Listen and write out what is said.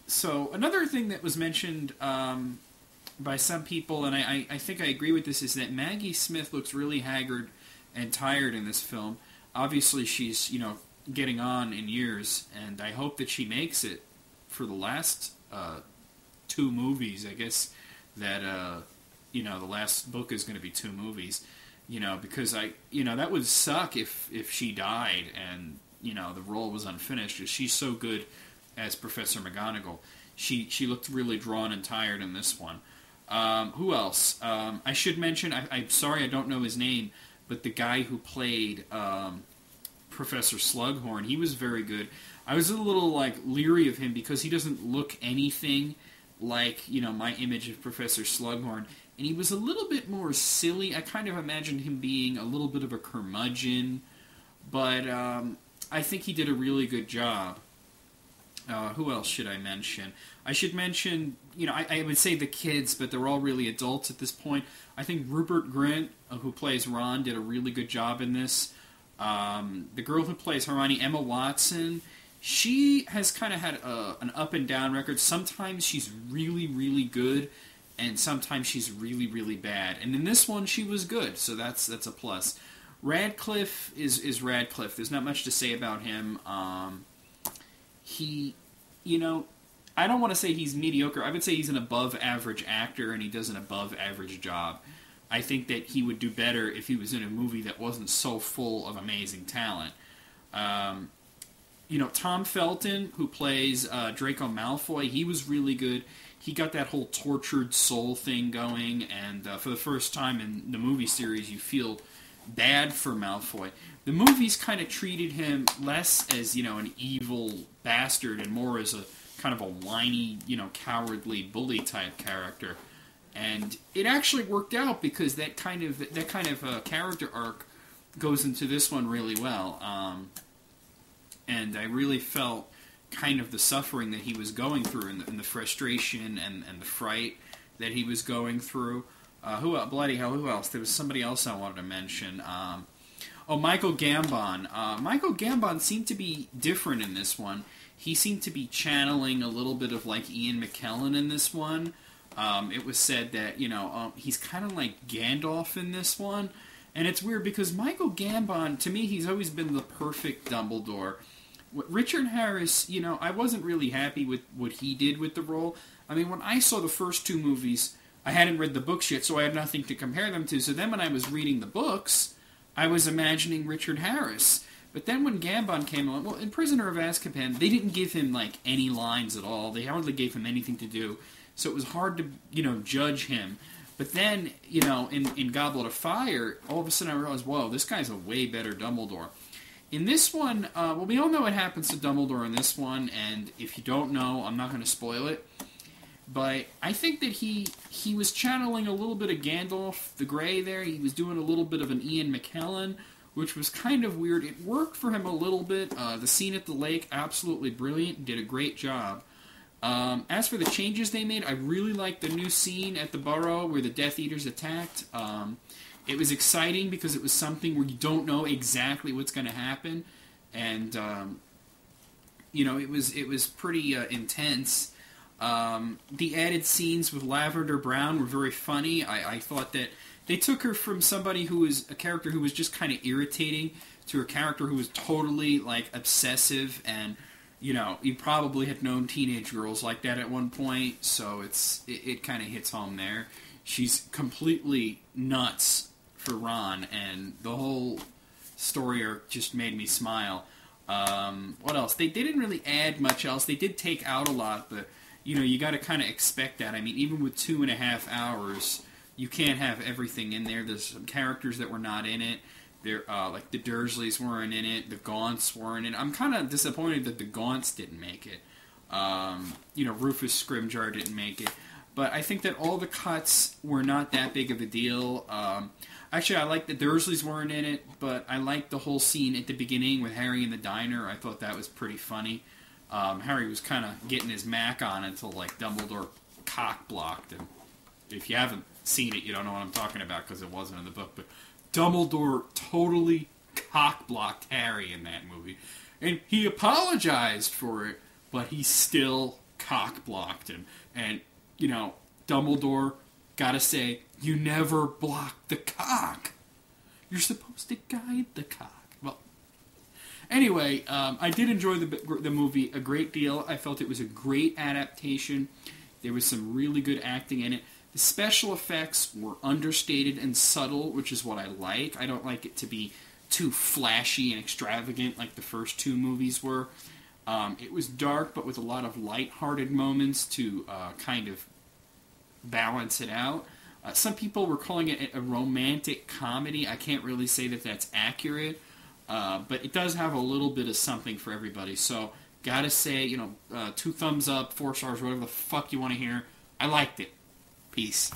So another thing that was mentioned by some people, and I think I agree with this, is that Maggie Smith looks really haggard and tired in this film. Obviously, she's getting on in years, and I hope that she makes it for the last 2 movies. I guess that the last book is going to be 2 movies. Because that would suck if she died and the role was unfinished. She's so good as Professor McGonagall. She looked really drawn and tired in this one. Who else? I should mention, I'm sorry I don't know his name, but the guy who played Professor Slughorn, he was very good. I was a little leery of him because he doesn't look anything like my image of Professor Slughorn, and he was a little bit more silly. I kind of imagined him being a little bit of a curmudgeon, but I think he did a really good job. Who else should I mention? I should mention, I would say the kids, but they're all really adults at this point. I think Rupert Grint, who plays Ron, did a really good job in this. The girl who plays Hermione, Emma Watson, she has kind of had an up and down record. Sometimes she's really, really good, and sometimes she's really, really bad. And in this one, she was good, so that's a plus. Radcliffe is Radcliffe. There's not much to say about him. He, I don't want to say he's mediocre. I would say he's an above-average actor, and he does an above-average job. I think that he would do better if he was in a movie that wasn't so full of amazing talent. Tom Felton, who plays Draco Malfoy, he was really good. He got that whole tortured soul thing going, and for the first time in the movie series, you feel bad for Malfoy. The movies kind of treated him less as, an evil bastard and more as a kind of a whiny, cowardly bully type character. And it actually worked out because that kind of character arc goes into this one really well. And I really felt kind of the suffering that he was going through and the frustration and the fright that he was going through. Who else? There was somebody else I wanted to mention. Michael Gambon. Michael Gambon seemed to be different in this one. He seemed to be channeling a little bit of Ian McKellen in this one. It was said that, he's kind of like Gandalf in this one. And it's weird because Michael Gambon, to me, he's always been the perfect Dumbledore. Richard Harris, I wasn't really happy with what he did with the role. I mean, when I saw the first 2 movies, I hadn't read the books yet, so I had nothing to compare them to. So then when I was reading the books, I was imagining Richard Harris. But then when Gambon came along, in Prisoner of Azkaban, they didn't give him, any lines at all. They hardly gave him anything to do. So it was hard to, judge him. But then, in Goblet of Fire, all of a sudden I realized, whoa, this guy's a way better Dumbledore. In this one, we all know what happens to Dumbledore in this one, and if you don't know, I'm not going to spoil it. But I think that he was channeling a little bit of Gandalf the Grey there. He was doing a little bit of an Ian McKellen, which was kind of weird. It worked for him a little bit. The scene at the lake, absolutely brilliant. Did a great job. As for the changes they made, I really liked the new scene at the Burrow where the Death Eaters attacked. It was exciting because it was something where you don't know exactly what's going to happen. And, it was pretty intense. The added scenes with Lavender Brown were very funny. I thought that they took her from somebody who was a character who was just kind of irritating to a character who was totally, obsessive and, you probably had known teenage girls like that at one point, so it kind of hits home there. She's completely nuts for Ron, and the whole story arc just made me smile. What else? They didn't really add much else. They did take out a lot, but, you got to kind of expect that. I mean, even with 2.5 hours, you can't have everything in there. There's some characters that were not in it. There, the Dursleys weren't in it. The Gaunts weren't in it. I'm kind of disappointed that the Gaunts didn't make it. Rufus Scrimgeour didn't make it. But I think that all the cuts were not that big of a deal. Actually, I like the Dursleys weren't in it, but I liked the whole scene at the beginning with Harry in the diner. I thought that was pretty funny. Harry was kind of getting his mac on until, Dumbledore cock-blocked him. If you haven't seen it, you don't know what I'm talking about because it wasn't in the book, but Dumbledore totally cock-blocked Harry in that movie. And he apologized for it, but he still cock-blocked him. And, you know, Dumbledore, gotta say, you never block the cock. You're supposed to guide the cock. Well, anyway, I did enjoy the movie a great deal. I felt it was a great adaptation. There was some really good acting in it. The special effects were understated and subtle, which is what I like. I don't like it to be too flashy and extravagant like the first two movies were. It was dark, but with a lot of lighthearted moments to kind of balance it out. Some people were calling it a romantic comedy. I can't really say that that's accurate, but it does have a little bit of something for everybody. So, gotta say, 2 thumbs up, 4 stars, whatever the fuck you want to hear. I liked it. Peace.